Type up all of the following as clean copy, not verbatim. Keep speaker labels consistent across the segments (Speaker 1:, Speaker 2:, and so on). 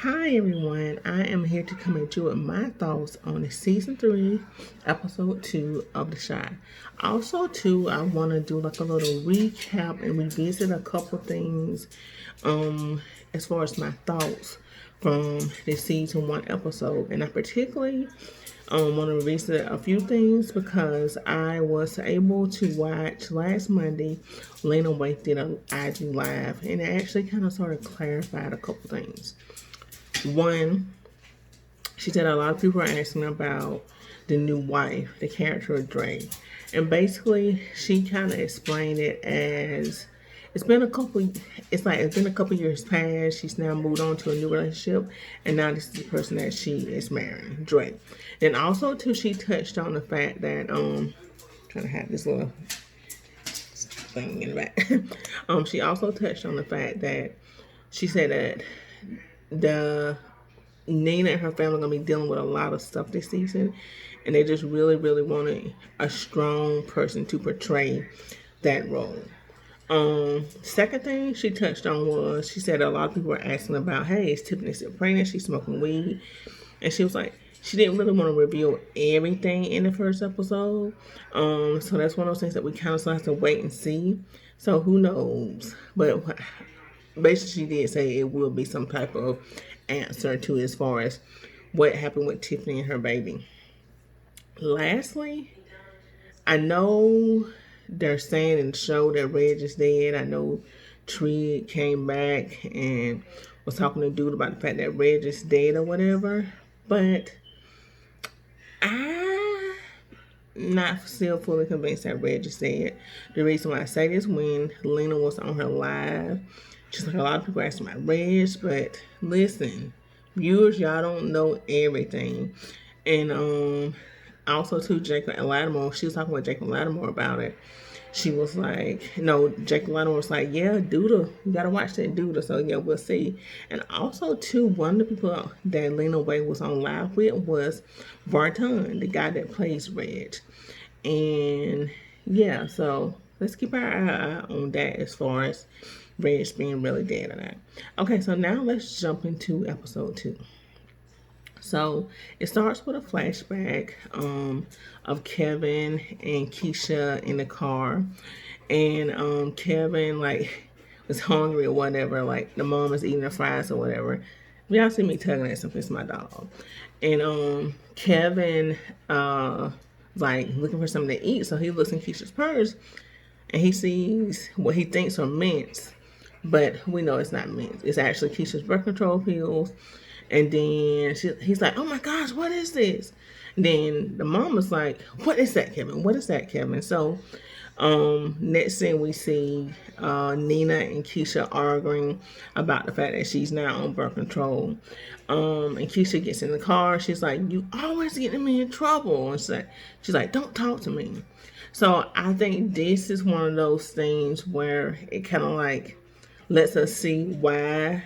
Speaker 1: Hi everyone, I am here to come at you with my thoughts on the season 3, episode 2 of The Shy. Also, too, I want to do like a little recap and revisit a couple things as far as my thoughts from the season 1 episode. And I particularly want to revisit a few things because I was able to watch last Monday. Lena Waithe did an IG live, and it actually kind of sort of clarified a couple things. One, she said a lot of people are asking about the new wife, the character of Dre. And basically, she kind of explained it as it's been a couple. It's been a couple years past. She's now moved on to a new relationship, and now this is the person that she is marrying, Dre. And also, too, she touched on the fact that trying to have this little thing in the back. She also touched on the fact that she said that the Nina and her family are gonna be dealing with a lot of stuff this season, and they just really, really wanted a strong person to portray that role. Second thing she touched on was she said a lot of people were asking about, hey, is Tiffany still pregnant? She's smoking weed, and she was like, she didn't really want to reveal everything in the first episode. So that's one of those things that we kind of still have to wait and see. So who knows? But basically, she did say it will be some type of answer to as far as what happened with Tiffany and her baby. Lastly, I know they're saying in the show that Reg is dead. I know Tree came back and was talking to Dude about the fact that Reg is dead or whatever. But I'm not still fully convinced that Reg is dead. The reason why I say this, when Lena was on her live, just like a lot of people asking about Reg, but listen, viewers, y'all don't know everything. And also too, Jacob and Lattimore, she was talking with Jacob Lattimore about it. She was like, no, Jacob Lattimore was like, yeah, Duda, you gotta watch that Duda. So yeah, we'll see. And also too, one of the people that Lena Waithe was on live with was Vartan, the guy that plays Reg. And yeah, so let's keep our eye on that as far as Reg being really dead or not. Okay, so now let's jump into episode 2. So it starts with a flashback of Kevin and Keisha in the car, and Kevin like was hungry or whatever. Like the mom is eating the fries or whatever. Y'all see me tugging at something, it's my dog. And Kevin like looking for something to eat, so he looks in Keisha's purse, and he sees what he thinks are mints, but we know it's not mints. It's actually Keisha's birth control pills. And then he's like, "Oh my gosh, what is this?" And then the mom was like, "What is that, Kevin? What is that, Kevin?" So, next thing we see Nina and Keisha arguing about the fact that she's now on birth control. And Keisha gets in the car. She's like, "You always getting me in trouble." And she's like, "Don't talk to me." So I think this is one of those things where it kind of like lets us see why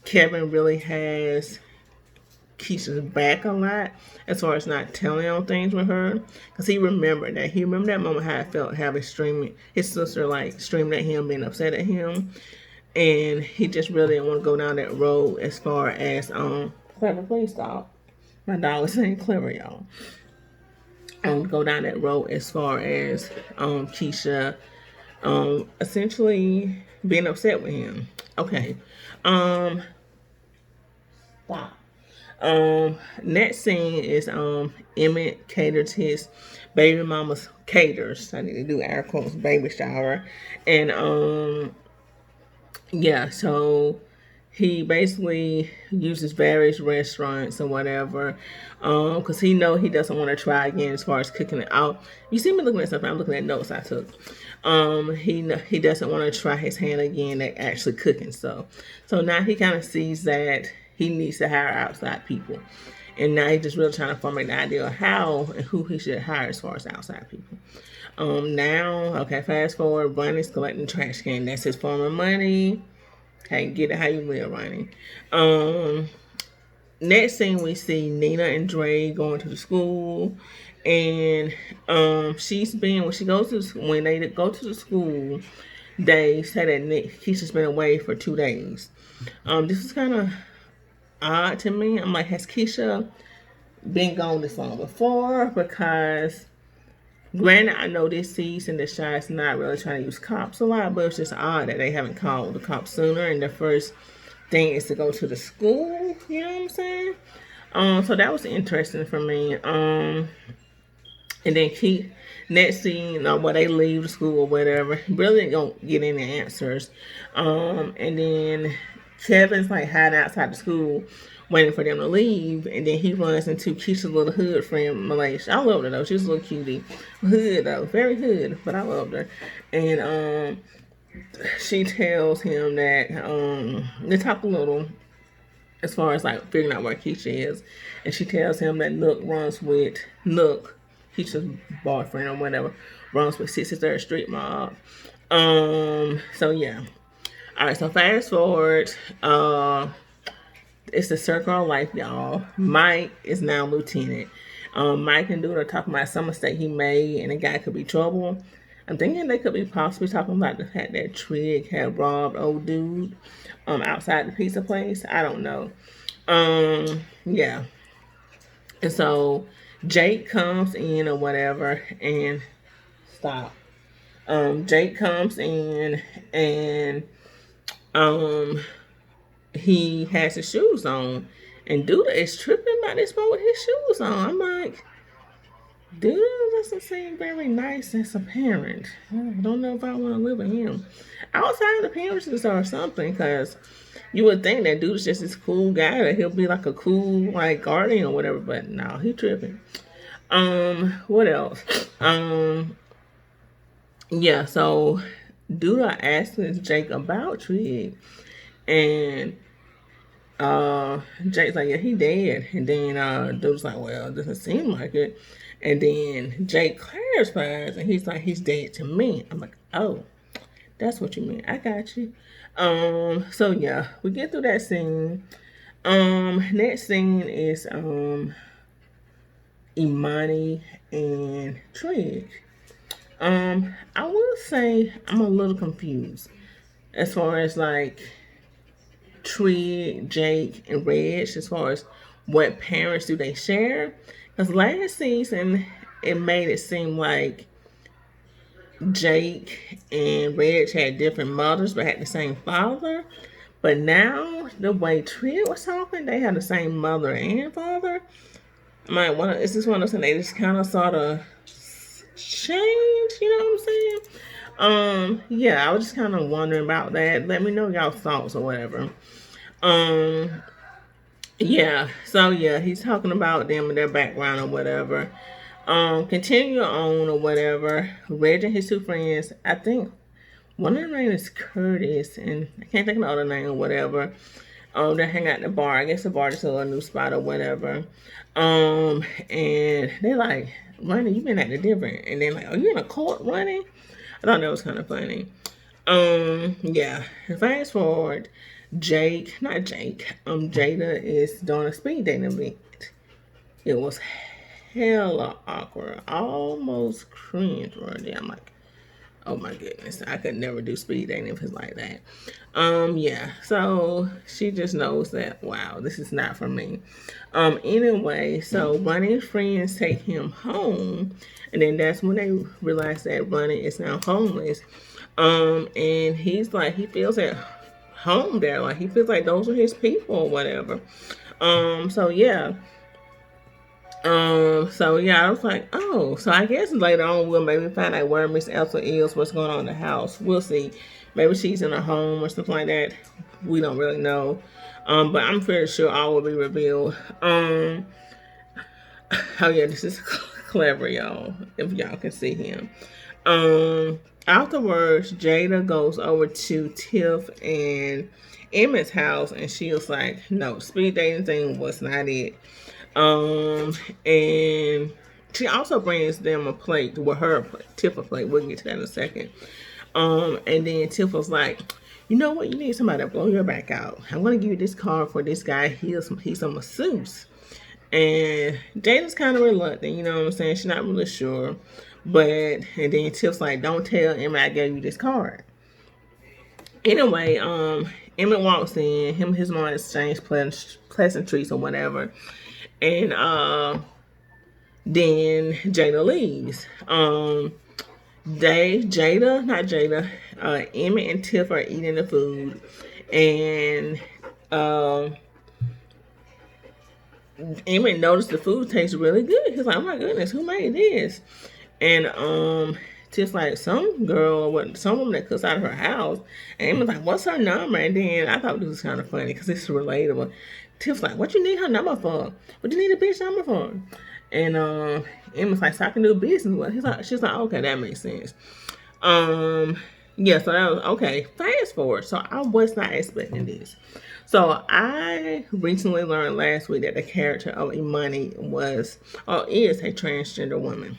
Speaker 1: Kevin really has Keisha's back a lot as far as not telling on things with her, because he remembered that. He remembered that moment how it felt having streaming his sister like screaming at him, being upset at him, and he just really didn't want to go down that road as far as Clever, please stop. My dog is saying Clever, y'all. Go down that road as far as Keisha essentially being upset with him. Okay. Stop. Next scene is Emmett caters his baby mama's caters. I need to do air quotes baby shower, and yeah, so he basically uses various restaurants or whatever, because he know he doesn't want to try again as far as cooking it out. You see me looking at stuff. I'm looking at notes I took. He doesn't want to try his hand again at actually cooking stuff. So now he kind of sees that he needs to hire outside people, and now he's just really trying to formulate the idea of how and who he should hire as far as outside people. Now, okay, fast forward, Bunny's collecting trash can. That's his form of money. Hey, get it how you live, Ronnie. Next thing we see Nina and Dre going to the school, and she's been when they go to the school, they say that Keisha's been away for 2 days. This is kind of odd to me. I'm like, has Keisha been gone this long before? Because granted, I know this season the Shy's not really trying to use cops a lot, but it's just odd that they haven't called the cops sooner, and the first thing is to go to the school. You know what I'm saying? So that was interesting for me. And then keep next scene, where they leave the school or whatever, really don't get any answers. And then Kevin's like hiding outside the school, waiting for them to leave, and then he runs into Keisha's little hood friend, Malaysia. I loved her though; she was a little cutie, hood though, very hood, but I loved her. And she tells him that they talk a little as far as like figuring out where Keisha is, and she tells him that Nook, Keisha's boyfriend or whatever, runs with 63rd Street Mob. So yeah. Alright, so fast forward. It's the circle of life, y'all. Mike is now lieutenant. Mike and Dude are talking about some mistake he made and the guy could be trouble. I'm thinking they could be possibly talking about the fact that Trig had robbed old Dude outside the pizza place. I don't know. Yeah. And so Jake comes in or whatever and stop. Jake comes in and he has his shoes on, and Duda is tripping about this one with his shoes on. I'm like, Duda doesn't seem very nice as a parent. I don't know if I want to live with him outside of the appearances or something, because you would think that Duda's just this cool guy that he'll be like a cool like guardian or whatever, but no, he tripping. What else? Yeah, so Duda asks Jake about Trig, and Jake's like, yeah, he dead. And then Dude's like, well, it doesn't seem like it. And then Jake clarifies, and he's like, he's dead to me. I'm like, oh, that's what you mean. I got you. So yeah, we get through that scene. Next scene is Imani and Trig. I will say I'm a little confused as far as like Trig, Jake, and Reg, as far as what parents do they share. Because last season, it made it seem like Jake and Reg had different mothers but had the same father. But now, the way Trig was talking, they had the same mother and father. Is this one of those things they just kind of sort of change? You know what I'm saying? Yeah, I was just kind of wondering about that. Let me know y'all's thoughts or whatever. Yeah, so yeah, he's talking about them and their background or whatever. Continue on or whatever. Reg and his two friends, I think one of their name is Curtis, and I can't think of the other name or whatever. They hang out at the bar. I guess the bar is a new spot or whatever. And they're like, Ronnie, you been acting different. And they're like, are you in a cult, Ronnie? I thought that was kind of funny. Yeah. Fast forward, Jada is doing a speed dating event. It was hella awkward, almost cringe worthy. I'm like, oh my goodness, I could never do speed dating if it's like that. Yeah, so she just knows that, wow, this is not for me. Anyway, so Ronnie's friends take him home, and then that's when they realize that Ronnie is now homeless. And he's like, he feels at home there, like he feels like those are his people or whatever. So yeah. So yeah, I was like, oh, so I guess later on we'll maybe find out where Miss Elsa is, what's going on in the house. We'll see. Maybe she's in her home or something like that. We don't really know. But I'm pretty sure all will be revealed. Oh yeah, this is clever, y'all. If y'all can see him. Afterwards, Jada goes over to Tiff and Emmett's house, and she was like, no, speed dating thing was not it. And she also brings them a plate with her Tiff a plate. We'll get to that in a second. And then Tiff was like, you know what? You need somebody to blow your back out. I'm going to give you this card for this guy. He's a masseuse. And Jada's kind of reluctant, you know what I'm saying? She's not really sure. And then Tiff's like, don't tell Emma I gave you this card. Anyway, Emmett walks in, him and his mom exchange pleasantries or whatever. And then Jada leaves. Emmett and Tiff are eating the food. And Emmett noticed the food tastes really good. He's like, oh my goodness, who made this? And Tiff's like, some girl, some woman that cooks out of her house. And Emmett's like, what's her number? And then I thought this was kind of funny because it's relatable. Tiff's like, what you need her number for? What you need a bitch number for? And Emmett's like, so I can do business with. She's like, okay, that makes sense. Yeah, so that was okay. Fast forward. So I was not expecting this. So I recently learned last week that the character of Imani is a transgender woman.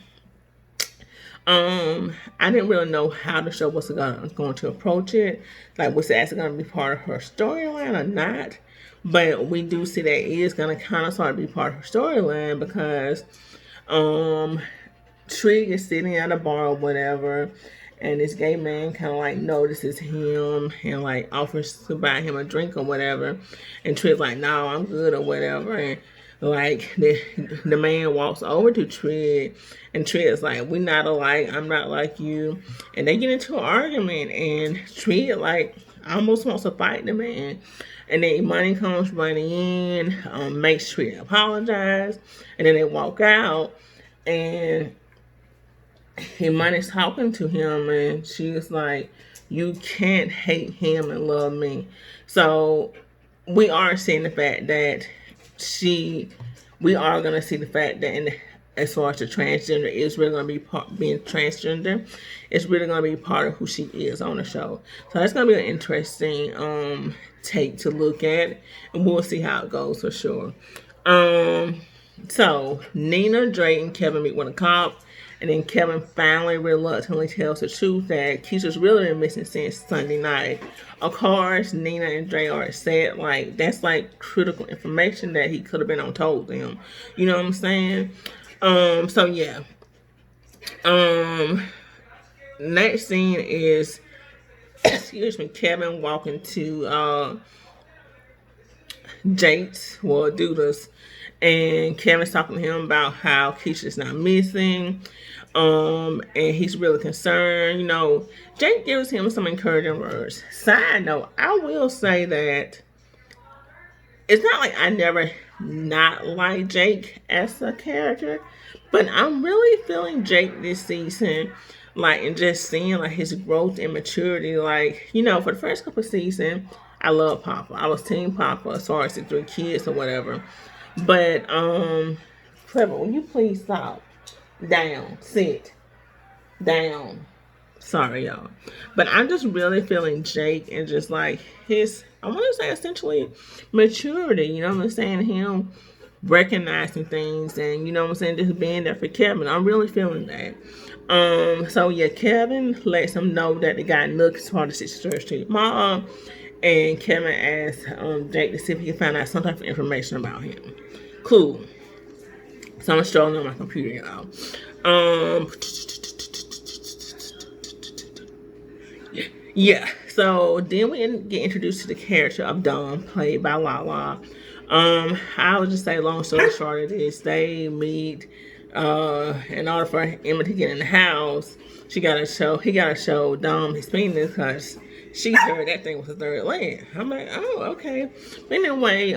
Speaker 1: I didn't really know how the show was going to approach it. Like, was it actually going to be part of her storyline or not? But we do see that it is going to kind of start to be part of her storyline because Trig is sitting at a bar or whatever, and this gay man kind of like notices him and like offers to buy him a drink or whatever. And Trig's like, no, I'm good or whatever. And like the man walks over to Trig, and Trid's like, we're not alike, I'm not like you. And they get into an argument, and Trig like almost wants to fight the man. And then Imani comes running in, makes Trig apologize, and then they walk out, and Imani's talking to him, and she's like, you can't hate him and love me. So we are seeing the fact that we are going to see the fact that as far as the transgender is really going to be being transgender, it's really going to be part of who she is on the show. So that's going to be an interesting take to look at, and we'll see how it goes for sure. So Nina, Dre, and Kevin meet with a cop, and then Kevin finally reluctantly tells the truth that Keisha's really been missing since Sunday night. Of course, Nina and Dre are upset. Like, that's like critical information that he could have been told them. You know what I'm saying? So yeah. Next scene is excuse me, Kevin walking to Jake's, well, Duda's, and Kevin's talking to him about how Keisha's not missing. And he's really concerned. You know, Jake gives him some encouraging words. Side note, I will say that it's not like I never not like Jake as a character, but I'm really feeling Jake this season, like, and just seeing like his growth and maturity. Like, you know, for the first couple of seasons, I love Papa. I was team Papa as far as the 3 kids or whatever. But Clever, will you please stop? Down, sit down. Sorry, y'all, but I'm just really feeling Jake and just like his, I want to say essentially maturity. You know what I'm saying? Him recognizing things, and you know what I'm saying, just being there for Kevin. I'm really feeling that. So yeah, Kevin lets him know that the guy Nook is part of 63rd Street Mall, and Kevin asks Jake to see if he can find out some type of information about him. Cool. So I'm strolling on my computer, y'all. Yeah. So then we get introduced to the character of Dom, played by Lala. I would just say, long story short, it is they meet. In order for Emma to get in the house, he gotta show Dom his penis because she heard that thing was a third leg. I'm like, oh, okay. Anyway,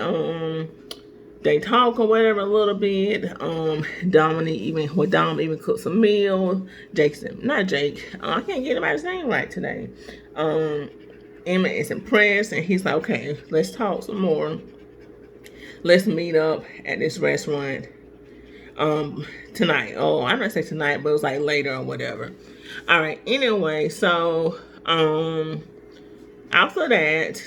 Speaker 1: they talk or whatever a little bit. Dom even cooked some meals. Not Jake. I can't get anybody's name right today. Emma is impressed, and he's like, okay, let's talk some more. Let's meet up at this restaurant tonight. Oh, I'm not saying tonight, but it was like later or whatever. All right. Anyway, so after that,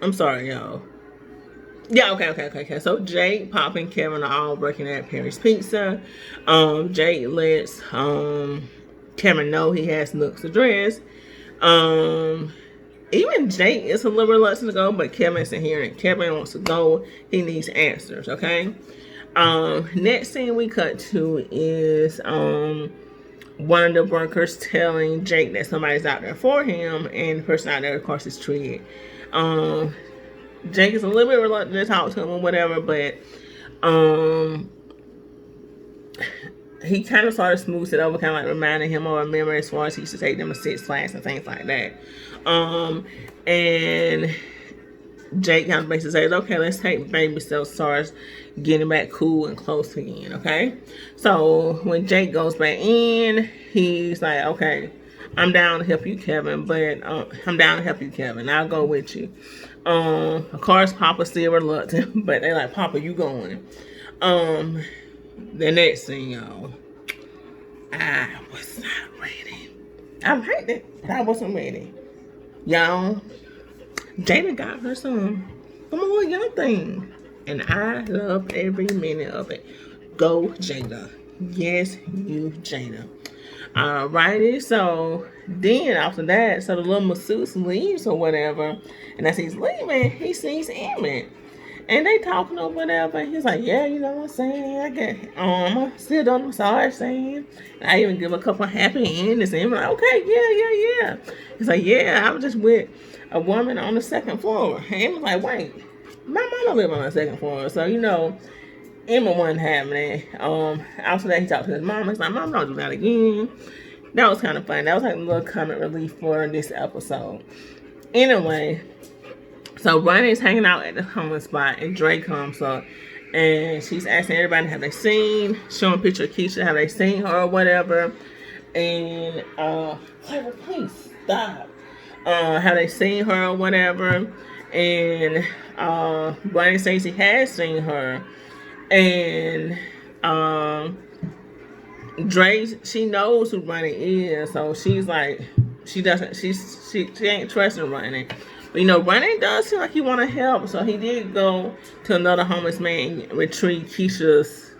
Speaker 1: I'm sorry, y'all. Yeah, okay. So Jake, Pop, and Kevin are all working at Perry's Pizza. Jake lets Kevin know he has Nook's address. Even Jake is a little reluctant to go, but Kevin isn't hearing it. Kevin wants to go. He needs answers, okay? Next scene we cut to is one of the workers telling Jake that somebody's out there for him, and the person out there, of course, is Trig. Jake is a little bit reluctant to talk to him or whatever, but he kind of sort of smooths it over, kind of like reminding him of a memory as far as he used to take them to Six Flags and things like that. And Jake kind of basically says, okay, let's take baby steps towards getting back cool and close again, okay? So when Jake goes back in, he's like, okay, I'm down to help you, Kevin, but I'm down to help you, Kevin. I'll go with you. Of course, Papa's still reluctant, but they're like, Papa, you going. The next thing, y'all, I was not ready. I liked it, but I wasn't ready. Y'all, Jada got her some little young thing, and I love every minute of it. Go, Jada. Yes, you, Jada. Alrighty, so then after that, so the little masseuse leaves or whatever, and as he's leaving, he sees Emmett. And they talking or whatever. He's like, yeah, you know what I'm saying? I get I'm still doing the massage saying. I even give a couple happy endings. And I'm like, okay, yeah. He's like, yeah, I was just with a woman on the second floor. And Emma's like, wait, my mama live on the second floor. So, you know, Emma wasn't having it. After that, he talked to his mom. He's like, Mom, don't do that again. That was kind of fun. That was like a little comic relief for this episode. Anyway, so Ronnie's hanging out at the homeless spot, and Dre comes up, and she's asking everybody, have they seen, showing a picture of Keisha, have they seen her or whatever, and, Clever, please stop, have they seen her or whatever, and, Ronnie says he has seen her, and, Dre, she knows who Ronnie is, so she's like, she ain't trusting Ronnie. But, you know, Ronnie does seem like he want to help. So he did go to another homeless man and retrieve Keisha's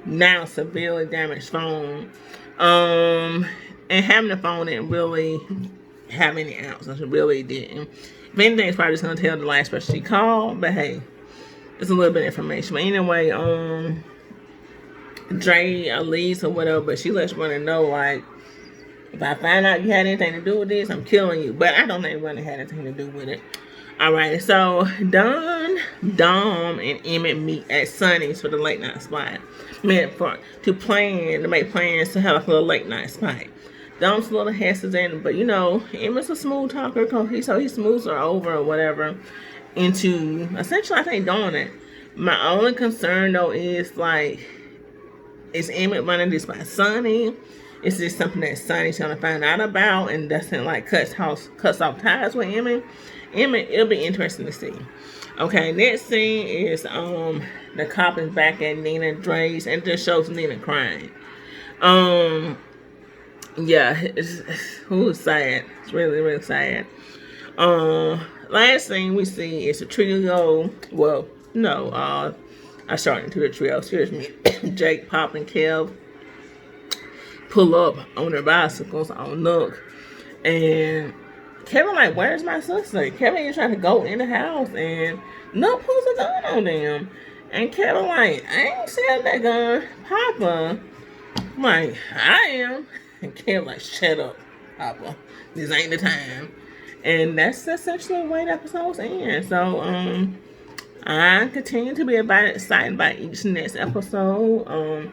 Speaker 1: now severely damaged phone. And having the phone didn't really have any answers. It really didn't. If anything, it's probably just going to tell the last person she called. But, hey, it's a little bit of information. But anyway, Dre leaves or whatever. But she lets Ronnie know, like, if I find out you had anything to do with this, I'm killing you. But I don't think Ronnie had anything to do with it. Alright, so Dom, and Emmett meet at Sonny's for the late night spot. To make plans to have a little late night spot. Dom's a little hesitant, but you know, Emmett's a smooth talker, so he smooths her over or whatever into essentially, I think, doing it. My only concern though is like, is Emmett running this by Sonny? Is this something that Sonny's trying to find out about and doesn't like cuts off ties with Emmett? It'll be interesting to see. Okay, next scene is the cop is back at Nina Dre's and just shows Nina crying. Yeah, it's sad. It's really, really sad. Last thing we see is a trio. Well, no, I started into the trio. Excuse me. Jake, Pop, and Kev pull up on their bicycles on Nook, and Kevin like, where's my sister? Kevin is trying to go in the house, and Nook pulls a gun on them, and Kevin like, I ain't selling that gun, Papa. I'm like, I am, and Kevin like, shut up, Papa. This ain't the time, and that's essentially the way the episodes end. So I continue to be excited by each next episode.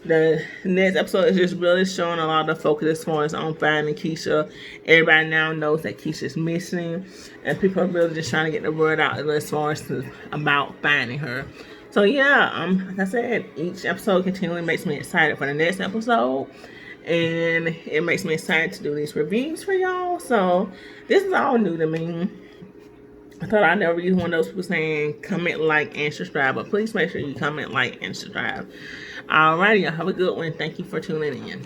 Speaker 1: The next episode is just really showing a lot of focus as far as on finding Keisha. Everybody now knows that Keisha's missing, and people are really just trying to get the word out as far as about finding her. So yeah, like I said, each episode continually makes me excited for the next episode, and it makes me excited to do these reviews for y'all. So this is all new to me. I thought I'd never use one of those people saying comment, like, and subscribe. But please make sure you comment, like, and subscribe. Alrighty, y'all have a good one. Thank you for tuning in.